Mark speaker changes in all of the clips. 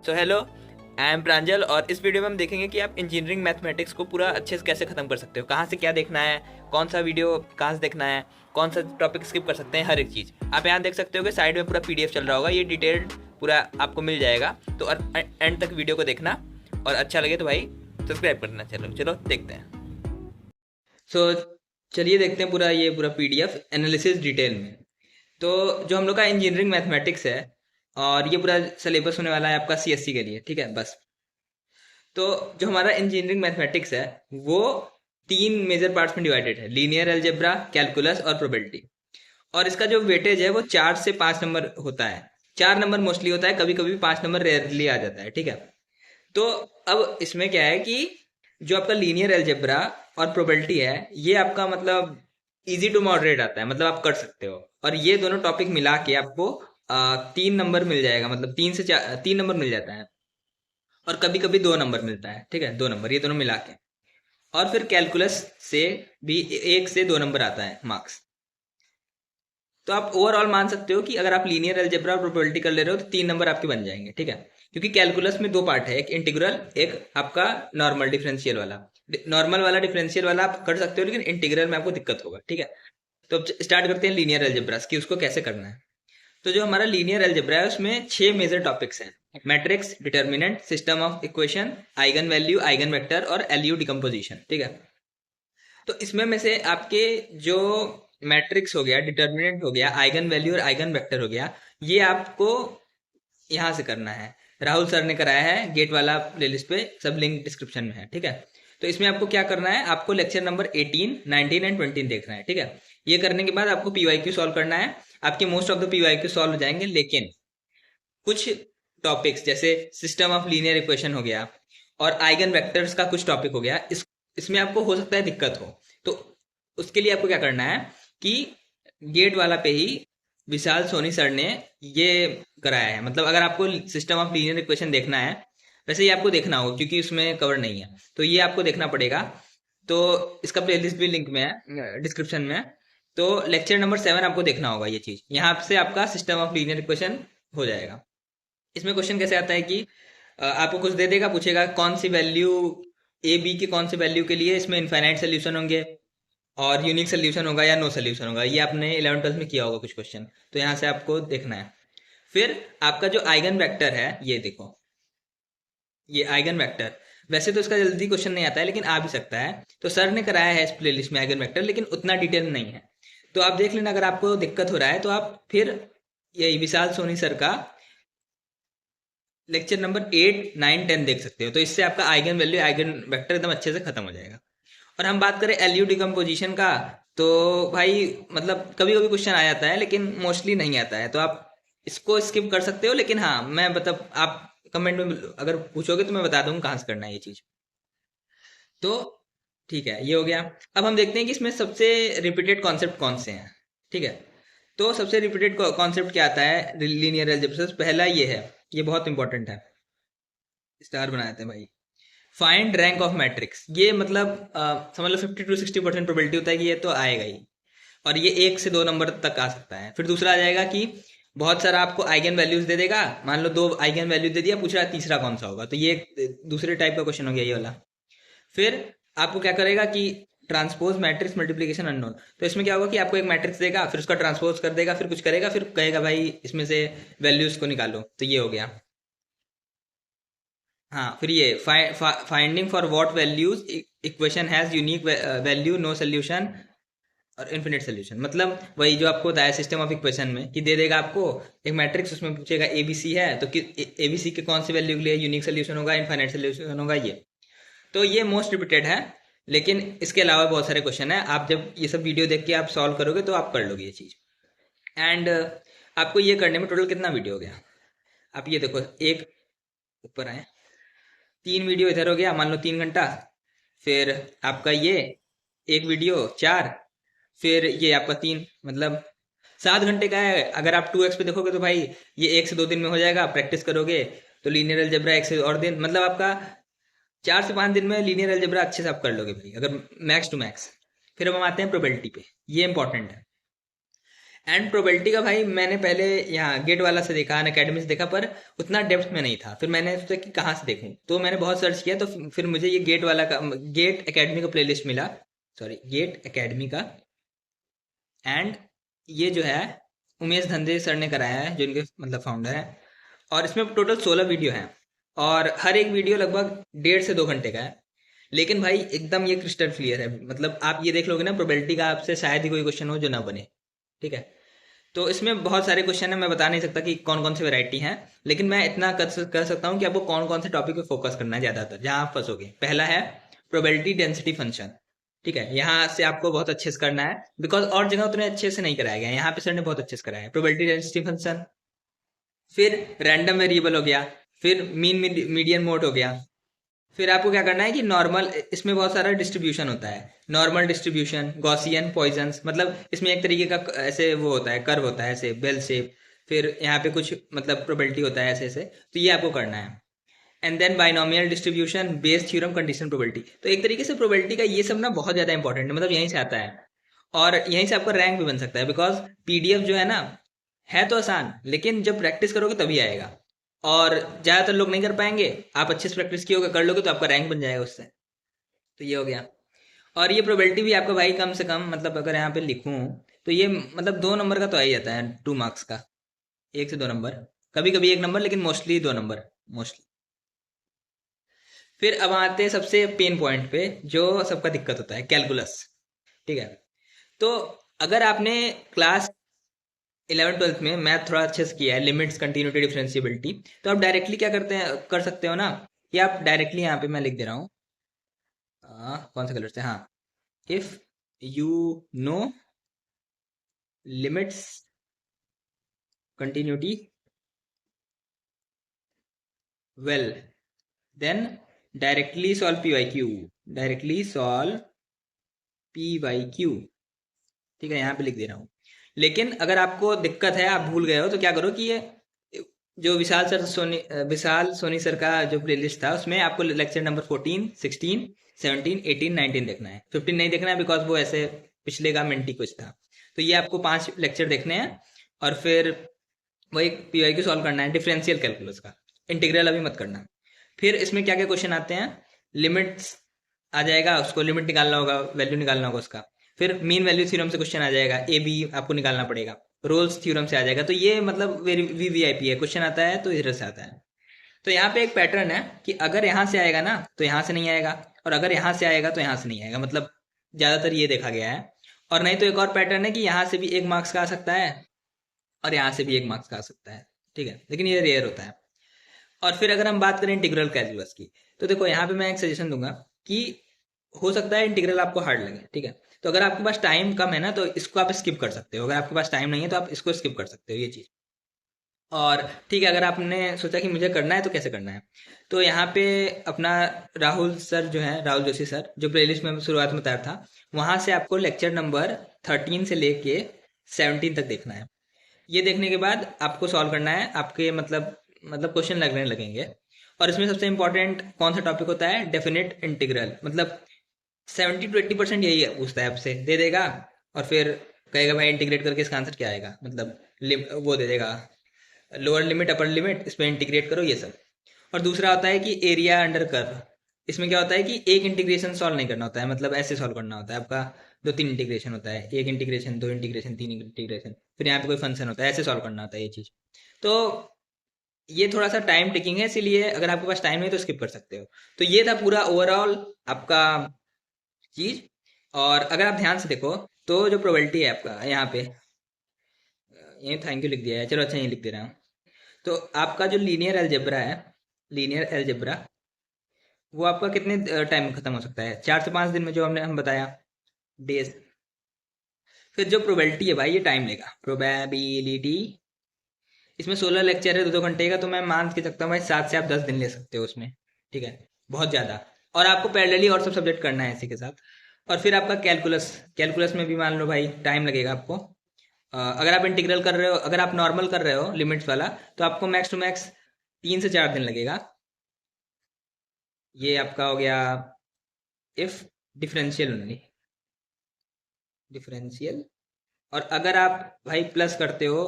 Speaker 1: So hello, I am प्रांजल और इस video में हम देखेंगे कि आप इंजीनियरिंग मैथमेटिक्स को पूरा अच्छे से कैसे ख़त्म कर सकते हो। कहाँ से क्या देखना है, कौन सा वीडियो कहाँ से देखना है, कौन सा टॉपिक स्किप कर सकते हैं, हर एक चीज़ आप यहाँ देख सकते हो कि साइड में पूरा पीडीएफ चल रहा होगा। ये डिटेल्ड पूरा आपको मिल जाएगा, तो एंड तक वीडियो को देखना और अच्छा लगे तो भाई सब्सक्राइब करना। चलो चलो देखते हैं। सो चलिए देखते हैं पूरा पीडीएफ एनालिसिस डिटेल में। तो जो हम लोग का इंजीनियरिंग मैथमेटिक्स है और ये पूरा सिलेबस होने वाला है आपका सीएससी के लिए, ठीक है। बस तो जो हमारा इंजीनियरिंग मैथमेटिक्स है वो तीन मेजर पार्ट्स में डिवाइडेड है: लीनियर अलजेब्रा, कैलकुलस और प्रोबेबिलिटी। और इसका जो वेटेज है वो 4 से 5 नंबर होता है। 4 नंबर मोस्टली होता है, कभी कभी 5 नंबर रेयरली आ जाता है, ठीक है। तो अब इसमें क्या है कि जो आपका लीनियर अलजेब्रा और प्रोबेबिलिटी है ये आपका मतलब इजी टू मॉडरेट आता है, मतलब आप कर सकते हो। और ये दोनों टॉपिक मिला के आपको 3 नंबर मिल जाएगा, मतलब 3 नंबर मिल जाता है। और कभी कभी 2 नंबर मिलता है, ठीक है, 2 नंबर ये दोनों मिला के। और फिर कैलकुलस से भी 1 से 2 नंबर आता है मार्क्स। तो आप ओवरऑल मान सकते हो कि अगर आप लीनियर अलजेब्रा और प्रोबेबिलिटी कर ले रहे हो तो 3 नंबर आपके बन जाएंगे, ठीक है। क्योंकि कैलकुलस में 2 पार्ट है, एक इंटीग्रल, एक आपका नॉर्मल डिफरेंशियल वाला। नॉर्मल वाला डिफरेंशियल वाला आप कर सकते हो, लेकिन इंटीग्रल में आपको दिक्कत होगा, ठीक है। तो अब स्टार्ट करते हैं लीनियर अलजेब्रा की उसको कैसे करना है। तो जो हमारा लीनियर अलजेब्रा है उसमें 6 मेजर टॉपिक्स हैं: matrix, determinant, system of equation, eigen value, eigen vector और एलयू डिकम्पोजिशन, ठीक है। तो इसमें में से आपके जो मैट्रिक्स हो गया, डिटर्मिनेंट हो गया, आइगन वैल्यू और आइगन वेक्टर हो गया, ये आपको यहाँ से करना है। राहुल सर ने कराया है गेट वाला प्लेलिस्ट पे, सब लिंक डिस्क्रिप्शन में है, ठीक है। तो इसमें आपको क्या करना है, आपको लेक्चर नंबर 18, 19 एंड 20 देखना है, ठीक है। ये करने के बाद आपको पीवाईक्यू सॉल्व करना है। आपके most of the PYQ solve हो जाएंगे, लेकिन कुछ टॉपिक्स जैसे सिस्टम ऑफ लीनियर इक्वेशन हो गया और आइगन वेक्टर्स का कुछ टॉपिक हो गया, इसमें आपको हो सकता है दिक्कत हो। तो उसके लिए आपको क्या करना है कि गेट वाला पे ही विशाल सोनी सर ने ये कराया है। मतलब अगर आपको सिस्टम ऑफ लीनियर इक्वेशन देखना है, वैसे ये आपको देखना होगा क्योंकि उसमें कवर नहीं है, तो ये आपको देखना पड़ेगा। तो इसका प्लेलिस्ट भी लिंक में है, डिस्क्रिप्शन में है। तो लेक्चर नंबर 7 आपको देखना होगा ये चीज़, यहाँ से आपका सिस्टम ऑफ लीनियर इक्वेशन हो जाएगा। इसमें क्वेश्चन कैसे आता है कि आपको कुछ दे देगा, पूछेगा कौन सी वैल्यू ए बी की कौन सी वैल्यू के लिए इसमें इनफाइनाइट सोल्यूशन होंगे और यूनिक सोल्यूशन होगा या नो सोल्यूशन होगा। ये आपने 11th 12th में किया होगा कुछ क्वेश्चन, तो यहाँ से आपको देखना है। फिर आपका जो आइगन वेक्टर है, ये देखो, ये आइगन वेक्टर, वैसे तो इसका जल्दी क्वेश्चन नहीं आता है लेकिन आ भी सकता है। तो सर ने कराया है इस प्लेलिस्ट में आइगन वेक्टर, लेकिन उतना डिटेल नहीं है। तो आप देख लेना, अगर आपको दिक्कत हो रहा है तो आप फिर यही विशाल सोनी सर का लेक्चर नंबर 8, 9, 10 देख सकते हो। तो इससे आपका आइगन वैल्यू, आइगन वेक्टर एकदम अच्छे से खत्म हो जाएगा। और हम बात करें एलयू डिकम्पोजिशन का, तो भाई मतलब कभी कभी क्वेश्चन आ जाता है लेकिन मोस्टली नहीं आता है, तो आप इसको स्किप कर सकते हो। लेकिन हाँ, मैं मतलब आप कमेंट में अगर पूछोगे तो मैं बता दूंगा कहाँ से करना है ये चीज़। तो ठीक है, ये हो गया। अब हम देखते हैं कि इसमें सबसे रिपीटेड कॉन्सेप्ट कौन से हैं, ठीक है। तो सबसे रिपीटेड कॉन्सेप्ट क्या आता है लीनियर अलजेब्रा से? पहला ये है, ये बहुत इंपॉर्टेंट है, स्टार बनाए थे भाई। Find rank of matrix. ये मतलब समझ लो 50 to 60% प्रोबेबिलिटी होता है कि ये तो आएगा ही, और ये 1 से 2 नंबर तक आ सकता है। फिर दूसरा आ जाएगा कि बहुत सारा आपको आइगन वैल्यूज दे देगा, मान लो 2 आइगन वैल्यू दे दिया, पूछ रहा है तीसरा कौन सा होगा, तो ये दूसरे टाइप का क्वेश्चन हो गया ये वाला। फिर आपको क्या करेगा कि ट्रांसपोज मैट्रिक्स मल्टीप्लीकेशन अननोन। तो इसमें क्या होगा कि आपको एक मैट्रिक्स देगा, फिर उसका ट्रांसपोज कर देगा, फिर कुछ करेगा, फिर कहेगा भाई इसमें से वैल्यूज को निकालो, तो ये हो गया। हाँ, फिर ये finding for what values equation has unique value, no solution और इन्फिनिट सोल्यूशन। मतलब वही जो आपको बताया सिस्टम ऑफ इक्वेशन में, कि दे देगा आपको एक मैट्रिक्स, उसमें पूछेगा एबीसी है तो एबीसी के कौन सी वैल्यू के लिए यूनिक सोल्यूशन होगा, इन्फाइनाइट सोल्यूशन होगा, ये। तो ये मोस्ट रिपीटेड है। लेकिन इसके अलावा बहुत सारे क्वेश्चन है, आप जब ये सब वीडियो देख के आप सॉल्व करोगे तो आप कर लोगे ये चीज़। एंड आपको ये करने में टोटल कितना वीडियो हो गया, आप ये देखो, एक ऊपर आए, 3 वीडियो इधर हो गया, मान लो 3 घंटा। फिर आपका ये एक वीडियो 4, फिर ये आपका 3, मतलब 7 घंटे का है। अगर आप 2x पे देखोगे तो भाई ये 1 से 2 दिन में हो जाएगा, प्रैक्टिस करोगे तो लीनियर अलजेब्रा 1 से और दिन, मतलब आपका 4 से 5 दिन में लीनियर अलजेब्रा अच्छे से आप कर लोगे भाई, अगर मैक्स टू मैक्स। फिर अब हम आते हैं प्रोबेबिलिटी पे, ये इंपॉर्टेंट है। एंड प्रोबेबिलिटी का भाई मैंने पहले यहाँ गेट वाला से देखा, अनअकैडमी से देखा, पर उतना डेप्थ में नहीं था। फिर मैंने सोचा कि कहाँ से देखूँ, तो मैंने बहुत सर्च किया, तो फिर मुझे ये गेट वाला का, गेट एकेडमी का प्लेलिस्ट मिला, सॉरी गेट एकेडमी का। एंड ये जो है उमेश धंधे सर ने कराया है, जो इनके मतलब फाउंडर हैं। और इसमें टोटल 16 वीडियो हैं, और हर एक वीडियो लगभग 1.5 से 2 घंटे का है। लेकिन भाई एकदम ये क्रिस्टल क्लियर है, मतलब आप ये देख लोगे ना, प्रोबेबिलिटी का आपसे शायद ही कोई क्वेश्चन हो जो ना बने। ठीक है, तो इसमें बहुत सारे क्वेश्चन है, मैं बता नहीं सकता कि कौन कौन सी वैरायटी हैं, लेकिन मैं इतना कर सकता हूँ कि आपको कौन कौन से टॉपिक पे फोकस करना है ज़्यादातर, जहाँ आप फंसोगे। पहला है प्रोबेबिलिटी डेंसिटी फंक्शन। ठीक है, यहाँ से आपको बहुत अच्छे से करना है, बिकॉज और जगह उतने अच्छे से नहीं कराया गया है, यहाँ पे सर ने बहुत अच्छे से कराया है प्रोबेबिलिटी डेंसिटी फंक्शन। फिर रैंडम वेरिएबल हो गया, फिर मीन मीडियन मोड हो गया। फिर आपको क्या करना है कि नॉर्मल, इसमें बहुत सारा डिस्ट्रीब्यूशन होता है, नॉर्मल डिस्ट्रीब्यूशन, गॉसियन, पॉइजन्स, मतलब इसमें एक तरीके का ऐसे वो होता है, कर्व होता है ऐसे बेल शेप। फिर यहाँ पे कुछ मतलब प्रोबेबिलिटी होता है ऐसे ऐसे, तो ये आपको करना है। And then binomial distribution, Bayes theorem, condition probability. तो एक तरीके से प्रोबेबिलिटी का ये सब ना बहुत ज्यादा इंपॉर्टेंट है, मतलब यहीं से आता है। और यहीं से आपका रैंक भी बन सकता है, बिकॉज पीडीएफ जो है ना, है तो आसान, लेकिन जब प्रैक्टिस करोगे तभी आएगा। और ज्यादातर लोग नहीं कर पाएंगे, आप अच्छे से प्रैक्टिस किए कर लोगे तो आपका रैंक बन जाएगा उससे। तो ये हो गया। और ये प्रोबेबिलिटी भी आपका भाई कम से कम, मतलब अगर यहाँ पे लिखूं, तो ये मतलब 2 नंबर का तो आ ही जाता है, 2 मार्क्स का, 1 से 2 नंबर, कभी कभी 1 नंबर, लेकिन मोस्टली 2 नंबर, मोस्टली। फिर अब आते हैं सबसे पेन पॉइंट पे, जो सबका दिक्कत होता है, कैलकुलस। ठीक है, तो अगर आपने क्लास 11 12 में मैथ थोड़ा अच्छे से किया है, लिमिट्स, कंटिन्यूटी, डिफरेंशिएबिलिटी, तो आप डायरेक्टली क्या करते हैं, कर सकते हो ना, कि आप डायरेक्टली यहाँ पे मैं लिख दे रहा हूँ, कौन से कलर से, हाँ, if you know limits, continuity well, then directly solve P Y Q, directly solve P Y Q. ठीक है, यहाँ पे लिख दे रहा हूँ। लेकिन अगर आपको दिक्कत है, आप भूल गए हो, तो क्या करो कि ये जो विशाल सोनी सर का जो प्लेलिस्ट था, उसमें आपको लेक्चर नंबर 14, 16, 17, 18, 19 देखना है। 15 नहीं देखना है, बिकॉज वो ऐसे पिछले का मिनटी कुछ था। तो ये आपको 5 लेक्चर देखने हैं, और फिर वो एक पीवाई क्यू सॉल्व करना है, डिफरेंशियल कैलकुलस का। इंटीग्रल अभी मत करना। फिर इसमें क्या क्या क्वेश्चन आते हैं, लिमिट्स आ जाएगा, उसको लिमिट निकालना होगा, वैल्यू निकालना होगा उसका। फिर मीन वैल्यू थ्योरम से क्वेश्चन आ जाएगा, ए बी आपको निकालना पड़ेगा। रोल्स थ्योरम से आ जाएगा। तो ये मतलब वेरी वीवीआईपी है, क्वेश्चन आता है तो इधर से आता है। तो यहाँ पे एक पैटर्न है कि अगर यहाँ से आएगा ना तो यहाँ से नहीं आएगा, और अगर यहाँ से आएगा तो यहाँ से नहीं आएगा, मतलब ज्यादातर ये देखा गया है। और नहीं तो एक और पैटर्न है कि यहाँ से भी 1 मार्क्स का आ सकता है, और यहाँ से भी 1 मार्क्स का आ सकता है। ठीक है, लेकिन ये रेयर होता है। और फिर अगर हम बात करें इंटीग्रल कैलकुलस की, तो देखो यहाँ पे मैं एक सजेशन दूंगा कि हो सकता है इंटीग्रल आपको हार्ड लगे। ठीक है, तो अगर आपके पास टाइम कम है ना, तो इसको आप स्किप कर सकते हो। अगर आपके पास टाइम नहीं है तो आप इसको स्किप कर सकते हो, ये चीज़। और ठीक है, अगर आपने सोचा कि मुझे करना है तो कैसे करना है, तो यहाँ पे अपना राहुल सर जो है, राहुल जोशी सर, जो प्लेलिस्ट में शुरुआत में बताया था, वहाँ से आपको लेक्चर नंबर 13 से लेके 17 तक देखना है। ये देखने के बाद आपको सॉल्व करना है, आपके मतलब क्वेश्चन लगने लगेंगे। और इसमें सबसे इंपॉर्टेंट कौन सा टॉपिक होता है, डेफिनेट इंटीग्रल। मतलब 70 to 80% यही पूछता है आपसे, दे देगा, और फिर कहेगा भाई इंटीग्रेट करके इसका आंसर क्या आएगा, मतलब वो दे देगा, लोअर लिमिट, अपर लिमिट, इसमें इंटीग्रेट करो, ये सब। और दूसरा होता है कि एरिया अंडर कर्व। इसमें क्या होता है कि एक इंटीग्रेशन सॉल्व नहीं करना होता है, मतलब ऐसे सॉल्व करना होता है आपका, 2 3 इंटीग्रेशन होता है, एक इंटीग्रेशन, 2 इंटीग्रेशन, 3 इंटीग्रेशन, फिर यहाँ पे कोई फंक्शन होता है, ऐसे सॉल्व करना होता है ये चीज़। तो ये थोड़ा सा टाइम टेकिंग है, इसीलिए अगर आपके पास टाइम नहीं तो स्किप कर सकते हो। तो ये था पूरा ओवरऑल आपका चीज। और अगर आप ध्यान से देखो, तो जो प्रोबेबिलिटी है आपका यहाँ पे, ये थैंक यू लिख दिया है, चलो अच्छा ये लिख दे रहा हूँ। तो आपका जो लीनियर अलजेब्रा है, लीनियर अलजेब्रा, वो आपका कितने टाइम में खत्म हो सकता है, 4 से 5 दिन में, जो हमने हम बताया, डेज। फिर जो प्रोबेबिलिटी है भाई, ये टाइम लेगा, प्रोबेबिलिटी। इसमें 16 लेक्चर है, 2 2 घंटे का, तो मैं मान के सकता हूँ भाई 7 से आप 10 दिन ले सकते हो उसमें। ठीक है, बहुत ज़्यादा। और आपको पैरेलली और सब सब्जेक्ट करना है इसी के साथ। और फिर आपका कैलकुलस, कैलकुलस में भी मान लो भाई टाइम लगेगा आपको। अगर आप इंटीग्रल कर रहे हो, अगर आप नॉर्मल कर रहे हो लिमिट्स वाला, तो आपको मैक्स टू मैक्स 3 से 4 दिन लगेगा। ये आपका हो गया इफ डिफरेंशियल ओनली, डिफरेंशियल और अगर आप भाई प्लस करते हो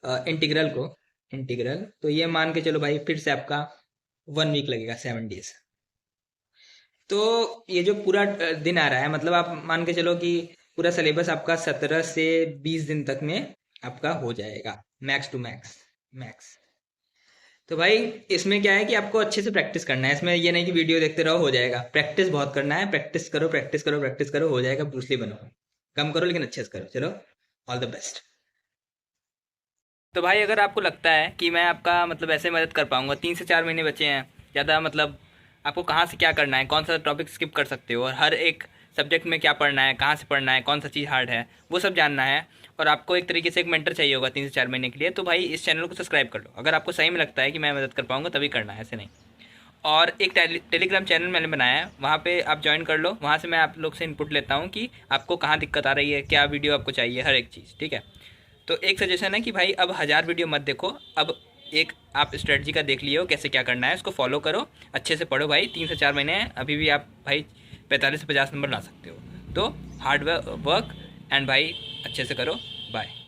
Speaker 1: इंटीग्रल को, इंटीग्रल, तो ये मान के चलो भाई फिर से आपका 1 वीक लगेगा, 7 डेज। तो ये जो पूरा दिन आ रहा है, मतलब आप मान के चलो कि पूरा सिलेबस आपका 17 से 20 दिन तक में आपका हो जाएगा, मैक्स टू मैक्स, मैक्स। तो भाई इसमें क्या है कि आपको अच्छे से प्रैक्टिस करना है। इसमें ये नहीं कि वीडियो देखते रहो हो जाएगा, प्रैक्टिस बहुत करना है। प्रैक्टिस करो, प्रैक्टिस करो, प्रैक्टिस करो, हो जाएगा, ब्रूस ली बनो। कम करो लेकिन अच्छे से करो। चलो, ऑल द बेस्ट। तो भाई अगर आपको लगता है कि मैं आपका मतलब ऐसे मदद कर पाऊंगा, 3 से 4 महीने बचे हैं ज़्यादा, मतलब आपको कहाँ से क्या करना है, कौन सा टॉपिक स्किप कर सकते हो, और हर एक सब्जेक्ट में क्या पढ़ना है, कहाँ से पढ़ना है, कौन सा चीज़ हार्ड है, वो सब जानना है, और आपको एक तरीके से एक मेंटर चाहिए होगा 3 से 4 महीने के लिए, तो भाई इस चैनल को सब्सक्राइब कर लो। अगर आपको सही में लगता है कि मैं मदद कर पाऊंगा तभी करना है, ऐसे नहीं। और एक टेलीग्राम चैनल मैंने बनाया है, वहाँ पे आप ज्वाइन कर लो। वहाँ से मैं आप लोग से इनपुट लेता हूँ कि आपको कहाँ दिक्कत आ रही है, क्या वीडियो आपको चाहिए, हर एक चीज़, ठीक है। तो एक सजेशन है कि भाई अब 1000 वीडियो मत देखो, अब एक आप स्ट्रेटजी का देख लिए हो कैसे क्या करना है, उसको फॉलो करो, अच्छे से पढ़ो भाई। 3 से 4 महीने हैं, अभी भी आप भाई 45 से 50 नंबर ला सकते हो। तो हार्ड वर्क एंड भाई अच्छे से करो। बाय।